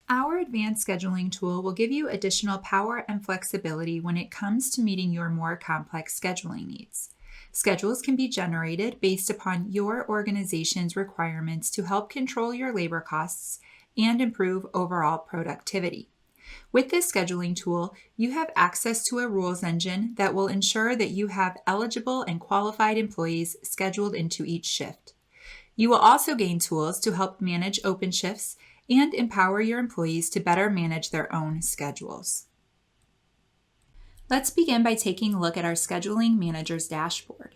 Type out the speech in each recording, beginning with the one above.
Our advanced scheduling tool will give you additional power and flexibility when it comes to meeting your more complex scheduling needs. Schedules can be generated based upon your organization's requirements to help control your labor costs and improve overall productivity. With this scheduling tool, you have access to a rules engine that will ensure that you have eligible and qualified employees scheduled into each shift. You will also gain tools to help manage open shifts and empower your employees to better manage their own schedules. Let's begin by taking a look at our Scheduling Manager's dashboard.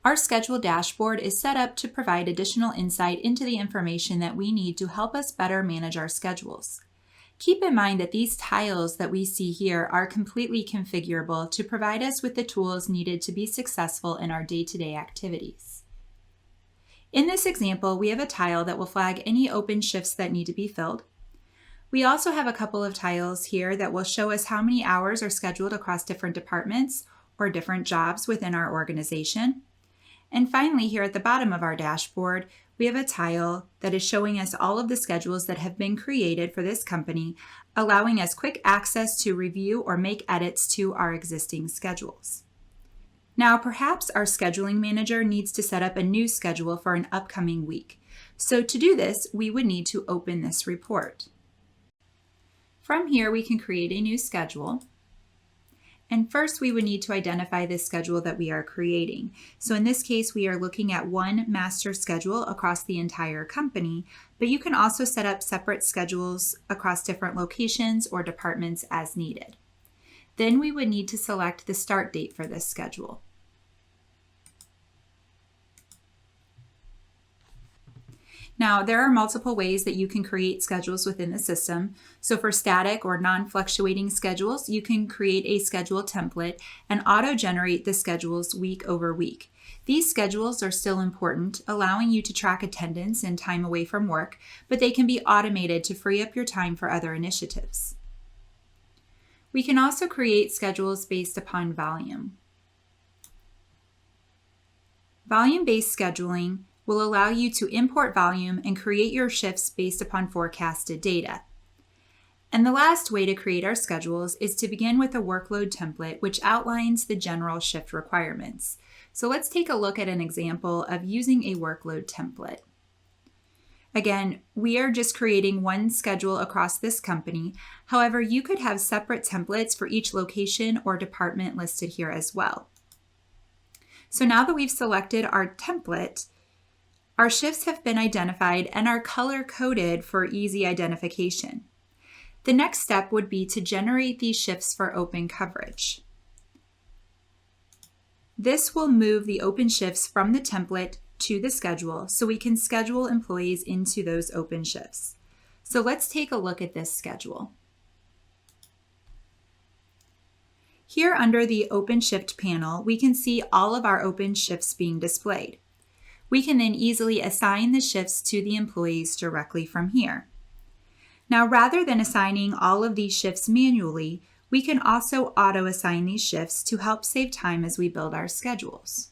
Our schedule dashboard is set up to provide additional insight into the information that we need to help us better manage our schedules. Keep in mind that these tiles that we see here are completely configurable to provide us with the tools needed to be successful in our day-to-day activities. In this example, we have a tile that will flag any open shifts that need to be filled. We also have a couple of tiles here that will show us how many hours are scheduled across different departments or different jobs within our organization. And finally, here at the bottom of our dashboard, we have a tile that is showing us all of the schedules that have been created for this company, allowing us quick access to review or make edits to our existing schedules. Now, perhaps our scheduling manager needs to set up a new schedule for an upcoming week. So to do this, we would need to open this report. From here, we can create a new schedule. And first, we would need to identify the schedule that we are creating. So in this case, we are looking at one master schedule across the entire company, but you can also set up separate schedules across different locations or departments as needed. Then we would need to select the start date for this schedule. Now, there are multiple ways that you can create schedules within the system. So for static or non-fluctuating schedules, you can create a schedule template and auto-generate the schedules week over week. These schedules are still important, allowing you to track attendance and time away from work, but they can be automated to free up your time for other initiatives. We can also create schedules based upon volume. Volume-based scheduling will allow you to import volume and create your shifts based upon forecasted data. And the last way to create our schedules is to begin with a workload template, which outlines the general shift requirements. So let's take a look at an example of using a workload template. Again, we are just creating one schedule across this company. However, you could have separate templates for each location or department listed here as well. So now that we've selected our template, our shifts have been identified and are color-coded for easy identification. The next step would be to generate these shifts for open coverage. This will move the open shifts from the template to the schedule so we can schedule employees into those open shifts. So let's take a look at this schedule. Here under the Open Shift panel, we can see all of our open shifts being displayed. We can then easily assign the shifts to the employees directly from here. Now, rather than assigning all of these shifts manually, we can also auto-assign these shifts to help save time as we build our schedules.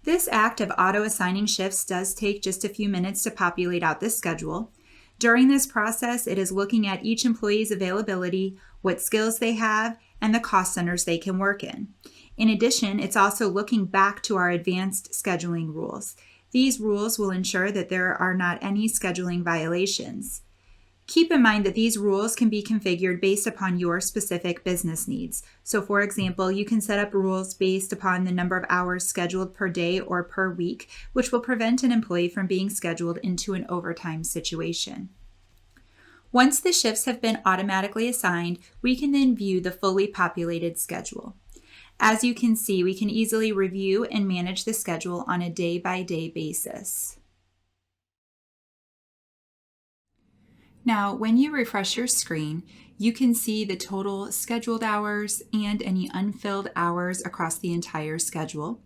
This act of auto-assigning shifts does take just a few minutes to populate out this schedule. During this process, it is looking at each employee's availability, what skills they have, and the cost centers they can work in. In addition, it's also looking back to our advanced scheduling rules. These rules will ensure that there are not any scheduling violations. Keep in mind that these rules can be configured based upon your specific business needs. So for example, you can set up rules based upon the number of hours scheduled per day or per week, which will prevent an employee from being scheduled into an overtime situation. Once the shifts have been automatically assigned, we can then view the fully populated schedule. As you can see, we can easily review and manage the schedule on a day-by-day basis. Now, when you refresh your screen, you can see the total scheduled hours and any unfilled hours across the entire schedule,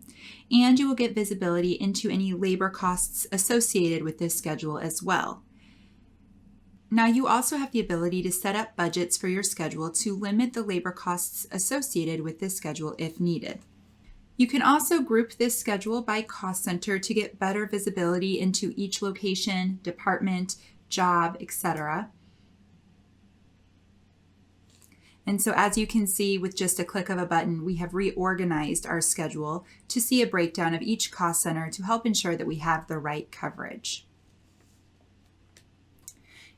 and you will get visibility into any labor costs associated with this schedule as well. Now, you also have the ability to set up budgets for your schedule to limit the labor costs associated with this schedule if needed. You can also group this schedule by cost center to get better visibility into each location, department, job, etc. And so as you can see, with just a click of a button, we have reorganized our schedule to see a breakdown of each cost center to help ensure that we have the right coverage.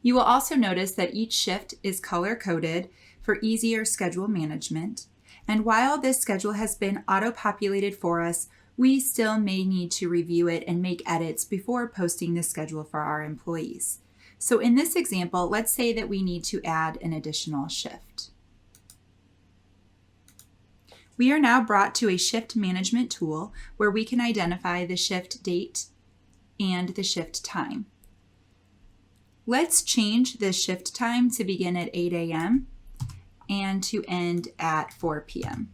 You will also notice that each shift is color-coded for easier schedule management. And while this schedule has been auto-populated for us, we still may need to review it and make edits before posting the schedule for our employees. So in this example, let's say that we need to add an additional shift. We are now brought to a shift management tool where we can identify the shift date and the shift time. Let's change the shift time to begin at 8 a.m. and to end at 4 p.m.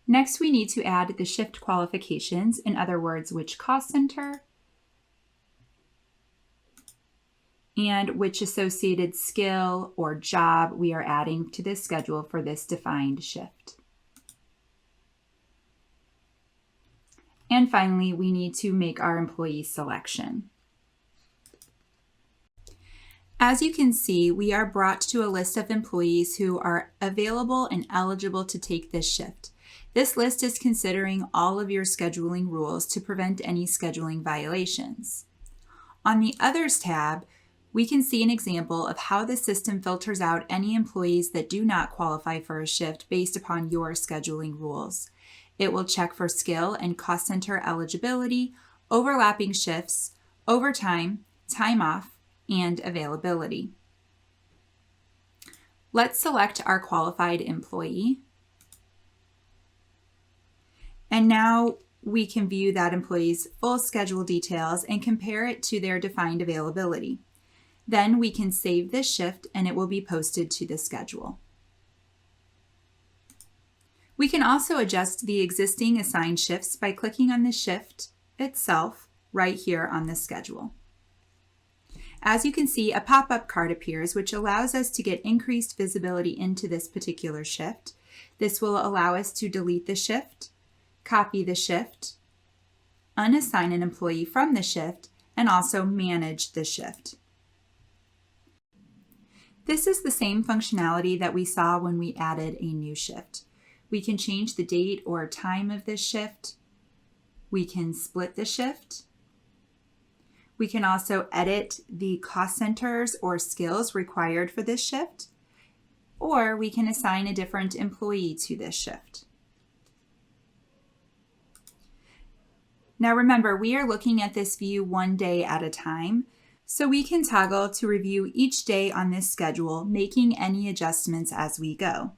Next, we need to add the shift qualifications, in other words, which cost center and which associated skill or job we are adding to this schedule for this defined shift. And finally, we need to make our employee selection. As you can see, we are brought to a list of employees who are available and eligible to take this shift. This list is considering all of your scheduling rules to prevent any scheduling violations. On the Others tab, we can see an example of how the system filters out any employees that do not qualify for a shift based upon your scheduling rules. It will check for skill and cost center eligibility, overlapping shifts, overtime, time off, and availability. Let's select our qualified employee. And now we can view that employee's full schedule details and compare it to their defined availability. Then we can save this shift and it will be posted to the schedule. We can also adjust the existing assigned shifts by clicking on the shift itself right here on the schedule. As you can see, a pop-up card appears, which allows us to get increased visibility into this particular shift. This will allow us to delete the shift, copy the shift, unassign an employee from the shift, and also manage the shift. This is the same functionality that we saw when we added a new shift. We can change the date or time of this shift. We can split the shift. We can also edit the cost centers or skills required for this shift, or we can assign a different employee to this shift. Now remember, we are looking at this view one day at a time, so we can toggle to review each day on this schedule, making any adjustments as we go.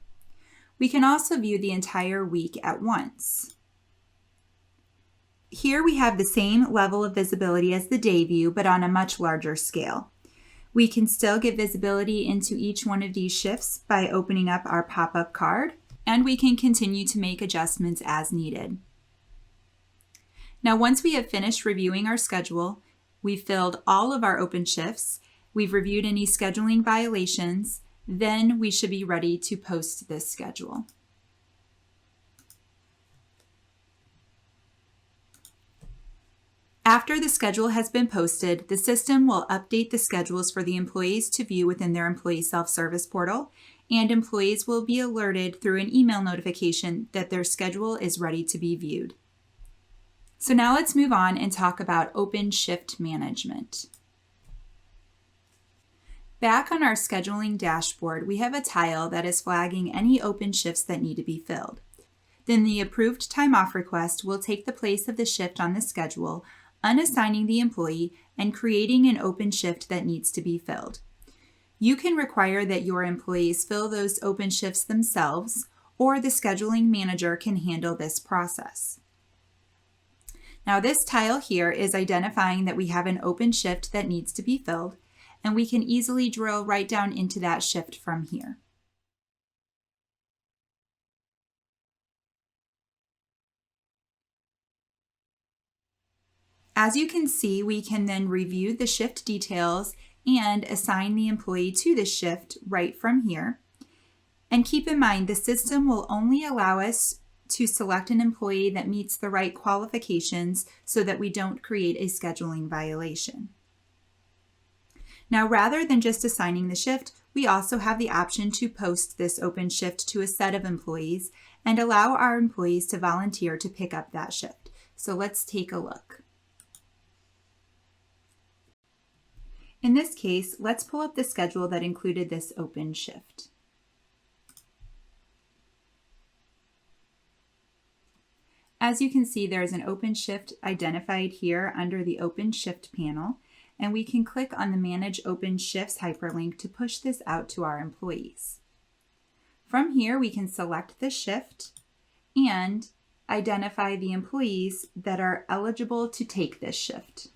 We can also view the entire week at once. Here we have the same level of visibility as the day view, but on a much larger scale. We can still get visibility into each one of these shifts by opening up our pop-up card, and we can continue to make adjustments as needed. Now, once we have finished reviewing our schedule, we've filled all of our open shifts, we've reviewed any scheduling violations, then we should be ready to post this schedule. After the schedule has been posted, the system will update the schedules for the employees to view within their employee self-service portal, and employees will be alerted through an email notification that their schedule is ready to be viewed. So now let's move on and talk about open shift management. Back on our scheduling dashboard, we have a tile that is flagging any open shifts that need to be filled. Then the approved time off request will take the place of the shift on the schedule, unassigning the employee and creating an open shift that needs to be filled. You can require that your employees fill those open shifts themselves, or the scheduling manager can handle this process. Now this tile here is identifying that we have an open shift that needs to be filled, and we can easily drill right down into that shift from here. As you can see, we can then review the shift details and assign the employee to the shift right from here. And keep in mind, the system will only allow us to select an employee that meets the right qualifications so that we don't create a scheduling violation. Now, rather than just assigning the shift, we also have the option to post this open shift to a set of employees and allow our employees to volunteer to pick up that shift. So let's take a look. In this case, let's pull up the schedule that included this open shift. As you can see, there is an open shift identified here under the Open Shift panel, and we can click on the Manage Open Shifts hyperlink to push this out to our employees. From here, we can select the shift and identify the employees that are eligible to take this shift.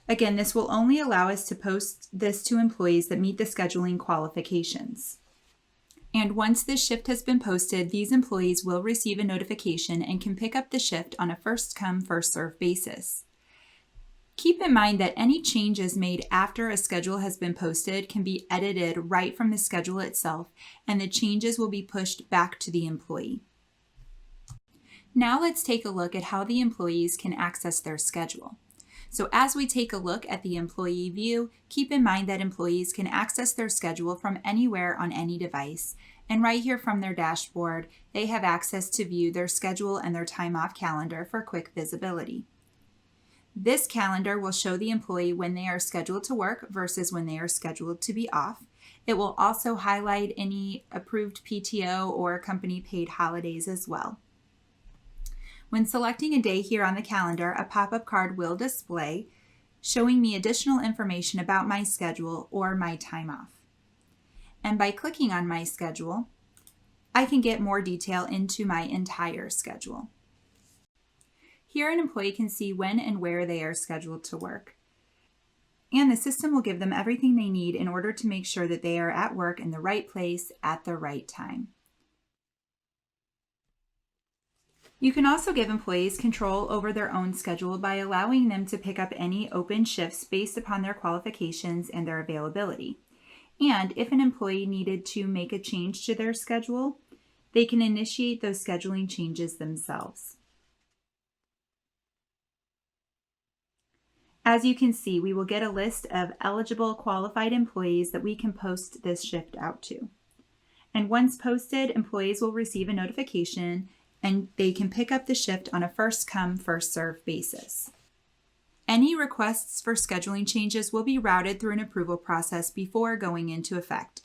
Again, this will only allow us to post this to employees that meet the scheduling qualifications. And once this shift has been posted, these employees will receive a notification and can pick up the shift on a first-come, first-served basis. Keep in mind that any changes made after a schedule has been posted can be edited right from the schedule itself, and the changes will be pushed back to the employee. Now let's take a look at how the employees can access their schedule. So as we take a look at the employee view, keep in mind that employees can access their schedule from anywhere on any device. And right here from their dashboard, they have access to view their schedule and their time off calendar for quick visibility. This calendar will show the employee when they are scheduled to work versus when they are scheduled to be off. It will also highlight any approved PTO or company paid holidays as well. When selecting a day here on the calendar, a pop-up card will display, showing me additional information about my schedule or my time off. And by clicking on my schedule, I can get more detail into my entire schedule. Here, an employee can see when and where they are scheduled to work. And the system will give them everything they need in order to make sure that they are at work in the right place at the right time. You can also give employees control over their own schedule by allowing them to pick up any open shifts based upon their qualifications and their availability. And if an employee needed to make a change to their schedule, they can initiate those scheduling changes themselves. As you can see, we will get a list of eligible qualified employees that we can post this shift out to. And once posted, employees will receive a notification and they can pick up the shift on a first-come, first-served basis. Any requests for scheduling changes will be routed through an approval process before going into effect.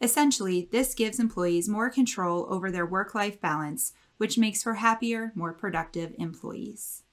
Essentially, this gives employees more control over their work-life balance, which makes for happier, more productive employees.